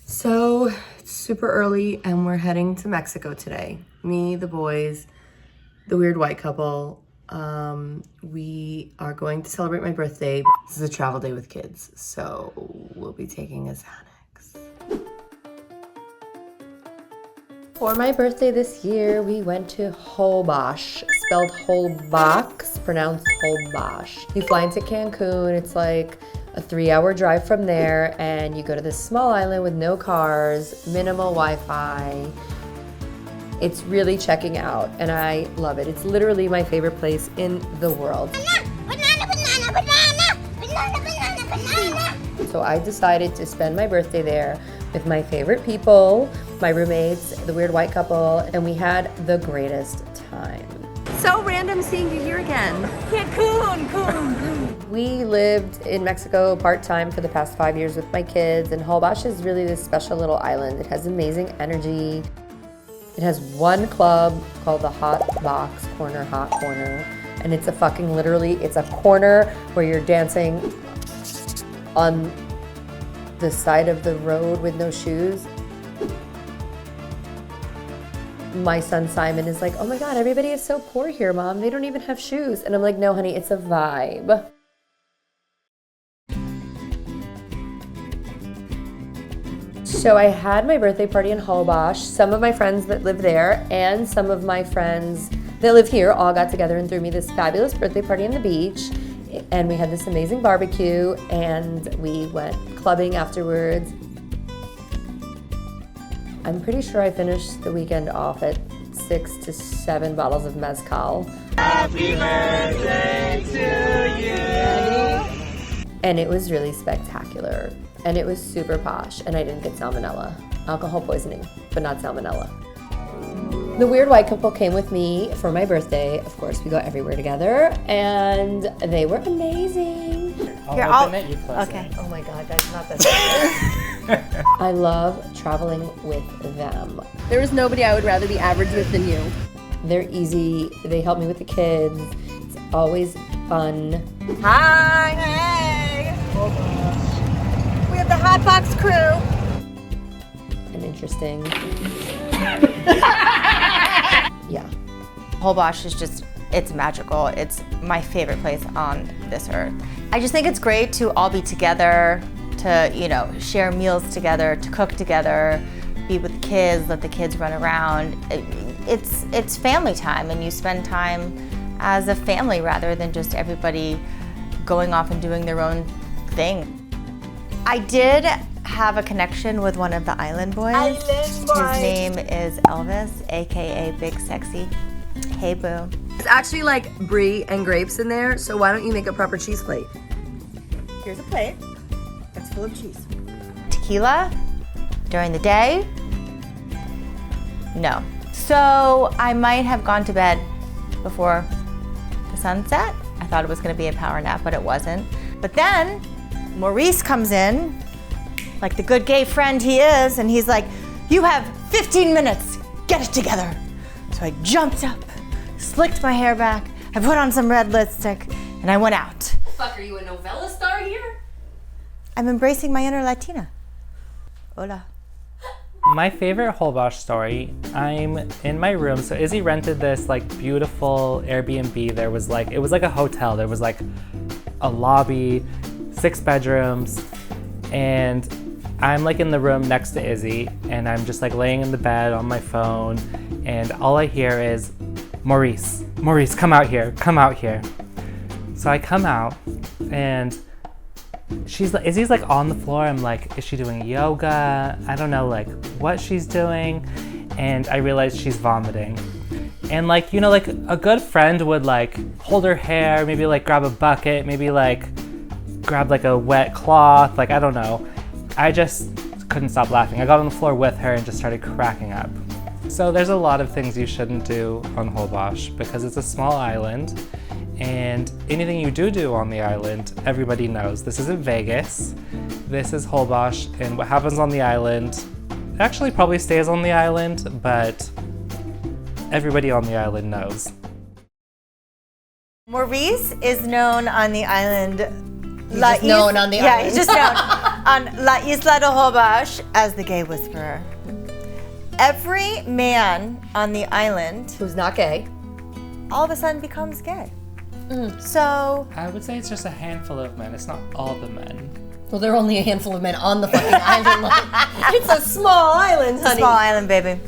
So it's super early and we're heading to Mexico today. Me, the boys, the weird white couple. We are going to celebrate my birthday. This is a travel day with kids, so we'll be taking a Xanax. For my birthday this year, we went to Hobox, spelled Hobox, pronounced Hobox. You fly into Cancun, it's a 3-hour drive from there, and you go to this small island with no cars, minimal Wi-Fi. It's really checking out, and I love it. It's literally my favorite place in the world. So I decided to spend my birthday there with my favorite people, my roommates, the weird white couple, and we had the greatest time. So random seeing you here again. Cancun. We lived in Mexico part-time for the past 5 years with my kids, and Hobox is really this special little island. It has amazing energy. It has one club called the Hobox Hot Corner, and it's a fucking literally, it's a corner where you're dancing on the side of the road with no shoes. My son Simon is like, oh my God, everybody is so poor here, Mom. They don't even have shoes. And I'm like, no, honey, it's a vibe. So I had my birthday party in Hobox. Some of my friends that live there and some of my friends that live here all got together and threw me this fabulous birthday party on the beach. And we had this amazing barbecue and we went clubbing afterwards. I'm pretty sure I finished the weekend off at 6 to 7 bottles of mezcal. Happy birthday to you. And it was really spectacular. And it was super posh, and I didn't get salmonella. Alcohol poisoning, but not salmonella. The weird white couple came with me for my birthday. Of course, we go everywhere together, and they were amazing. I'll open it, you close Okay. it. Oh my God, that's not this. I love traveling with them. There is nobody I would rather be average with than you. They're easy, they help me with the kids. It's always fun. Hi. Hey. We have the Hobox crew. And interesting. Yeah. Hobox is just, it's magical. It's my favorite place on this earth. I just think it's great to all be together, to, you know, share meals together, to cook together, be with the kids, let the kids run around. It's family time, and you spend time as a family rather than just everybody going off and doing their own thing. I did have a connection with one of the island boys. His name is Elvis, AKA Big Sexy. Hey, boo. It's actually like brie and grapes in there, so why don't you make a proper cheese plate? Here's a plate. It's full of cheese. Tequila during the day? No. So I might have gone to bed before the sunset. I thought it was going to be a power nap, but it wasn't. But then Maurice comes in, like the good gay friend he is, and he's like, you have 15 minutes, get it together. So I jumped up, slicked my hair back, I put on some red lipstick, and I went out. Fuck, are you a novella star here? I'm embracing my inner Latina. Hola. My favorite Hobox story, I'm in my room. So Izzy rented this like beautiful Airbnb. There was like, it was like a hotel. There was like a lobby, 6 bedrooms, and I'm like in the room next to Izzy, and I'm just like laying in the bed on my phone, and all I hear is, Maurice, come out here, come out here. So I come out, and Izzy's like on the floor. I'm like, is she doing yoga? I don't know like what she's doing. And I realize she's vomiting. And like, you know, like a good friend would like hold her hair, maybe like grab a bucket, maybe like grab like a wet cloth, like I don't know. I just couldn't stop laughing. I got on the floor with her and just started cracking up. So there's a lot of things you shouldn't do on Hobox because it's a small island. And anything you do on the island, everybody knows. This isn't Vegas, this is Hobox, and what happens on the island actually probably stays on the island, but everybody on the island knows. Maurice is known on the island. He's just known on the island. Yeah, he's just known on La Isla de Hobox as the gay whisperer. Every man on the island Who's not gay? all of a sudden becomes gay. So I would say it's just a handful of men, it's not all the men. Well, there are only a handful of men on the fucking island. Like, it's a small island, honey. small island, baby.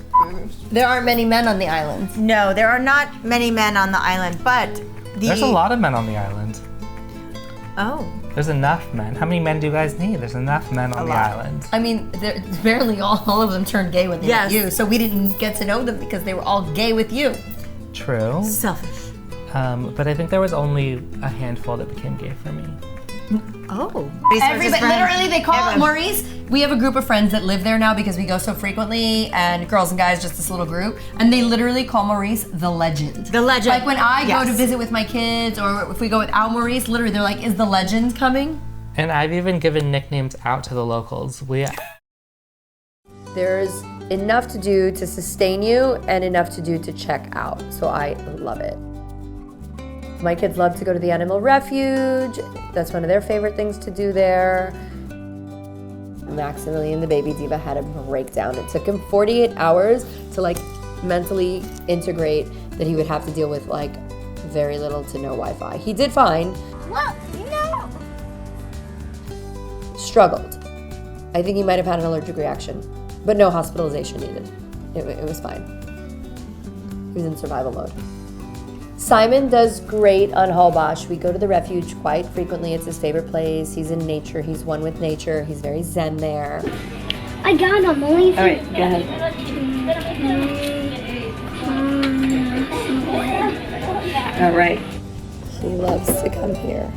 There aren't many men on the island. No, there are not many men on the island, but There's a lot of men on the island. Oh. There's enough men. How many men do you guys need? There's enough men on the island. I mean, apparently all of them turned gay when they met you, so we didn't get to know them because they were all gay with you. True. Selfish. But I think there was only a handful that became gay for me. Oh. Everybody, literally, they call it Maurice. We have a group of friends that live there now because we go so frequently, and girls and guys, just this little group, and they literally call Maurice the legend. The legend. Like when I go to visit with my kids, or if we go without Maurice, literally they're like, is the legend coming? And I've even given nicknames out to the locals. There's enough to do to sustain you and enough to do to check out, so I love it. My kids love to go to the animal refuge. That's one of their favorite things to do there. Maximilian, the baby diva, had a breakdown. It took him 48 hours to like mentally integrate that he would have to deal with like very little to no Wi-Fi. He did fine. Look, no. Struggled. I think he might have had an allergic reaction, but no hospitalization needed. It was fine. He was in survival mode. Simon does great on Hobox. We go to the refuge quite frequently. It's his favorite place. He's in nature. He's one with nature. He's very zen there. I got him. Only All right, go ahead. All right. He loves to come here.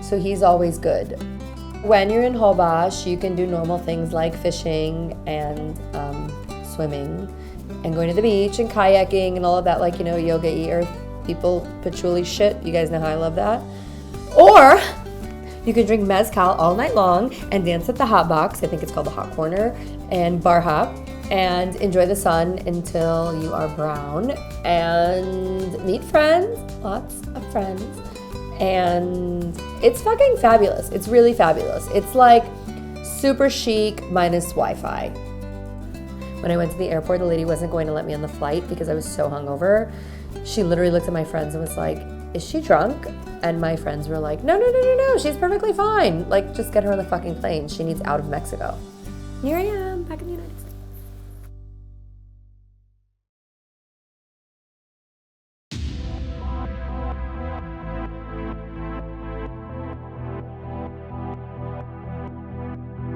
So he's always good. When you're in Hobox, you can do normal things like fishing and swimming and going to the beach and kayaking and all of that, like, you know, yoga, earth, people, patchouli shit. You guys know how I love that. Or you can drink mezcal all night long and dance at the hot box, I think it's called the hot corner, and bar hop, and enjoy the sun until you are brown and meet friends, lots of friends. And it's fucking fabulous. It's really fabulous. It's like super chic minus Wi-Fi. When I went to the airport, the lady wasn't going to let me on the flight because I was so hungover. She literally looked at my friends and was like, is she drunk? And my friends were like, no, she's perfectly fine. Like, just get her on the fucking plane. She needs out of Mexico. Here I am, back in the United States.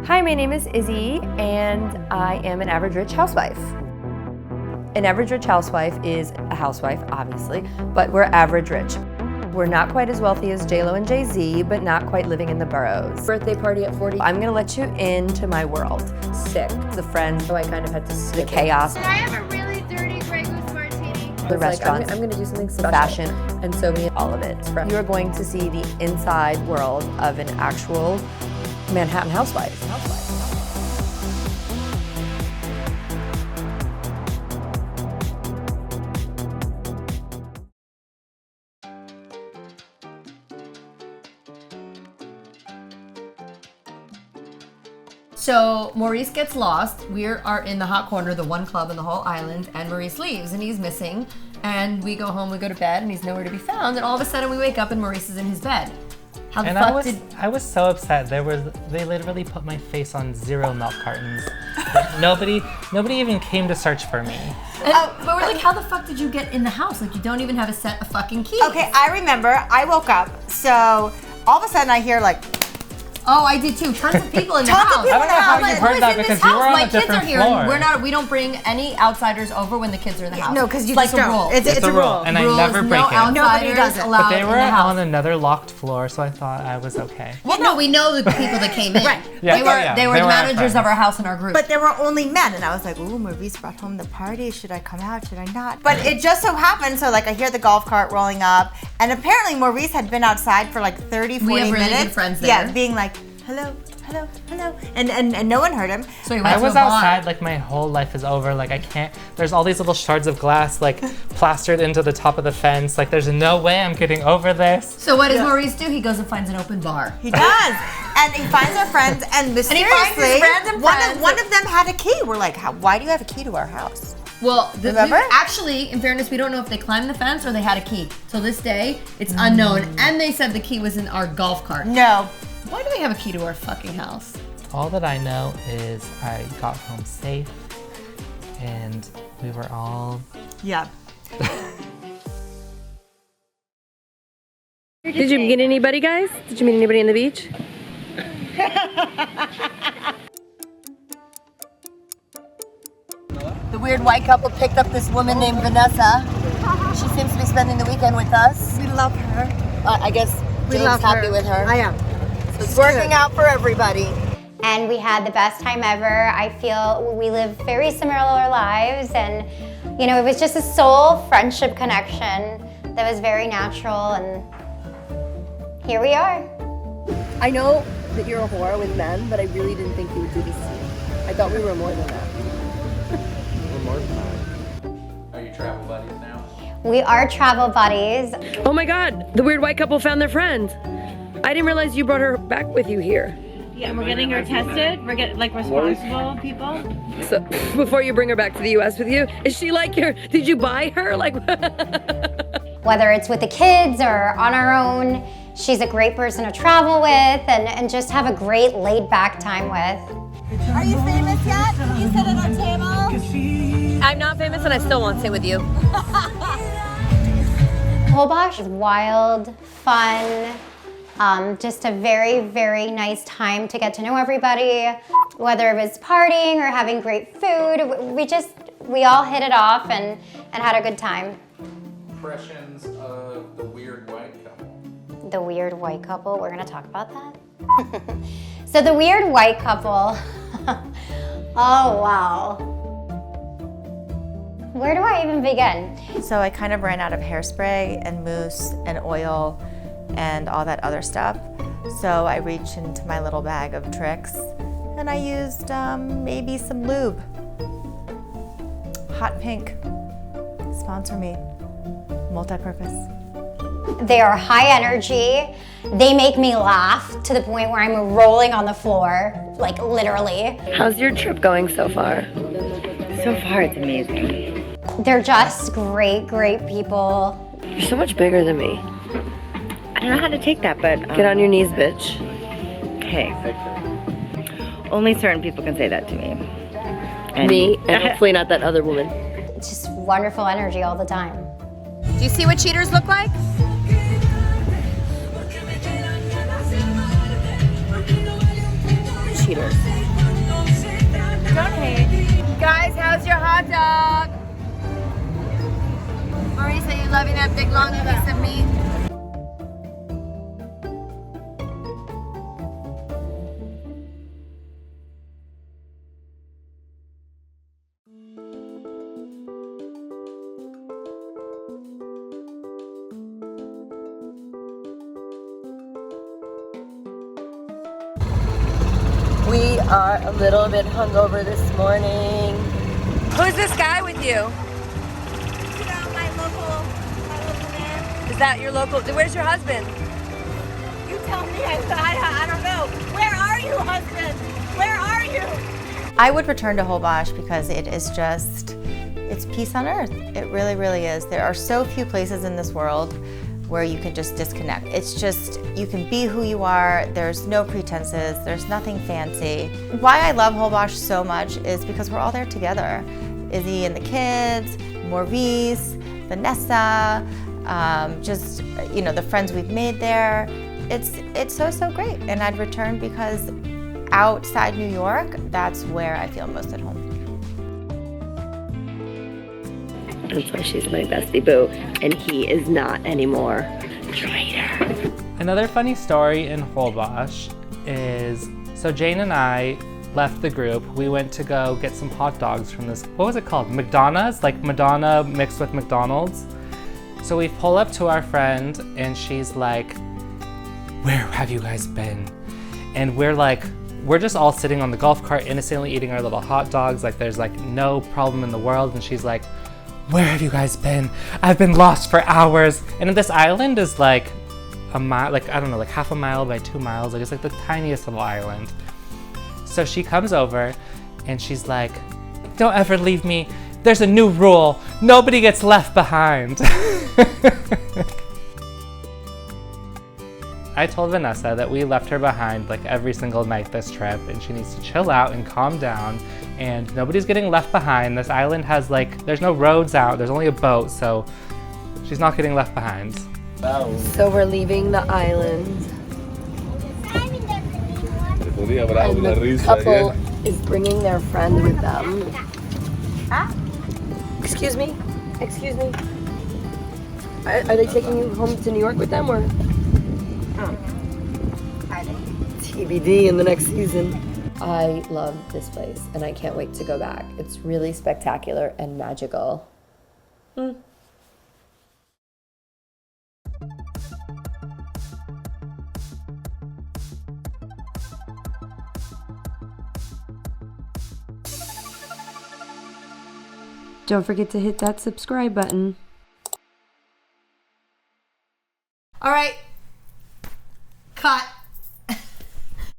Hi, my name is Izzy, and I am an average rich housewife. An average rich housewife is a housewife, obviously, but we're average rich. We're not quite as wealthy as J-Lo and Jay-Z, but not quite living in the boroughs. Birthday party at 40. I'm gonna let you into my world. Sick. The friends, so I kind of had to the chaos. Can I have a really dirty Grey Goose martini? The restaurants, I'm gonna do something special. Fashion, and so many, all of it. You're going to see the inside world of an actual Manhattan housewife. So Maurice gets lost. We are in the hot corner, the one club in the whole island, and Maurice leaves and he's missing. And we go home, we go to bed, and he's nowhere to be found. And all of a sudden we wake up and Maurice is in his bed. How the fuck did... I was so upset. They literally put my face on 0 milk cartons. Like, nobody even came to search for me. But we're like, how the fuck did you get in the house? Like, you don't even have a set of fucking keys. Okay, I remember. I woke up, so all of a sudden I hear like, oh, I did too. Tons of people in the house. I don't know how you heard that because you were on a different floor. We don't bring any outsiders over when the kids are in the house. no, because you it's just like a don't. rule. It's a rule. And I never break it. Nobody does it. But they were on another locked floor, so I thought I was okay. Well, no, we know the people that came in. Right. Yeah, they were the managers of our house in our group. But there were only men, and I was like, ooh, Maurice brought home the party. Should I come out? Should I not? But it just so happened, so like I hear the golf cart rolling up, and apparently Maurice had been outside for like 30, 40 we have minutes. really good friends there. Yeah, being like, hello, and no one heard him. So I was outside like my whole life is over. Like I can't. There's all these little shards of glass like plastered into the top of the fence. Like there's no way I'm getting over this. So what does Maurice do? He goes and finds an open bar. He does, and he finds our friends, and mysteriously, one of them had a key. We're like, why do you have a key to our house? Well, remember? Actually, in fairness, we don't know if they climbed the fence or they had a key. Till this day, it's unknown. And they said the key was in our golf cart. No. Why do they have a key to our fucking house? All that I know is I got home safe, and we were all... Yeah. Did you meet anybody, guys? Did you meet anybody on the beach? The weird white couple picked up this woman named Vanessa. She seems to be spending the weekend with us. We love her. I guess We love happy her. with her. I am. So it's working out for everybody. And we had the best time ever. I feel we live very similar lives, and you know, it was just a soul friendship connection that was very natural, and here we are. I know that you're a whore with men, but I really didn't think you would do this to me. I thought we were more than that. We're more than that. Are you travel buddies now? We are travel buddies. Oh my God, the weird white couple found their friend. I didn't realize you brought her back with you here. Yeah, we're getting her tested. We're getting like responsible people. So before you bring her back to the US with you, is she like your, did you buy her? Like, Whether it's with the kids or on our own, she's a great person to travel with and just have a great laid back time with. Are you famous yet? Can you sit at our table? I'm not famous and I still want to sit with you. Hobox is wild, fun, just a very, very nice time to get to know everybody. Whether it was partying or having great food, we all hit it off and had a good time. Impressions of the weird white couple. The weird white couple, we're gonna talk about that? So the weird white couple, oh wow. Where do I even begin? So I kind of ran out of hairspray and mousse and oil and all that other stuff. So I reached into my little bag of tricks and I used maybe some lube. Hot Pink, sponsor me, multi-purpose. They are high energy. They make me laugh to the point where I'm rolling on the floor, like literally. How's your trip going so far? So far, it's amazing. They're just great, great people. You're so much bigger than me. I don't know how to take that, but Get on your knees, bitch. hey, only certain people can say that to me. And Me, and hopefully not that other woman. It's just wonderful energy all the time. Do you see what cheaters look like? Cheaters. Don't hate. Guys, how's your hot dog? Marisa, you loving that big long piece of meat? We are a little bit hungover this morning. Who's this guy with you? You know, my local man. Is that your local? Where's your husband? You tell me. I don't know. Where are you, husband? Where are you? I would return to Hobox because it is just, it's peace on earth. It really, really is. There are so few places in this world where you can just disconnect. It's just, you can be who you are, there's no pretenses, there's nothing fancy. Why I love Hobox so much is because we're all there together. Izzy and the kids, Maurice, Vanessa, just, you know, the friends we've made there. It's so great, and I'd return because outside New York, that's where I feel most at home. That's why she's my bestie boo, and he is not anymore. Traitor. Another funny story in Hobox is, so Jane and I left the group. We went to go get some hot dogs from this, what was it called? McDonald's? Like Madonna mixed with McDonald's. So we pull up to our friend and she's like, where have you guys been? And we're just all sitting on the golf cart innocently eating our little hot dogs, like there's like no problem in the world. And she's like, where have you guys been? I've been lost for hours. And this island is like a mile, like I don't know, like half a mile by 2 miles. Like it's like the tiniest little island. So she comes over and she's like, don't ever leave me. There's a new rule. Nobody gets left behind. I told Vanessa that we left her behind like every single night this trip, and she needs to chill out and calm down, and nobody's getting left behind. This island has like, there's no roads out, there's only a boat, so she's not getting left behind. So we're leaving the island. And the couple is bringing their friend with them. Excuse me? Excuse me? Are they taking you home to New York with them, or? TBD in the next season. I love this place and I can't wait to go back. It's really spectacular and magical. Don't forget to hit that subscribe button. All right. Cut.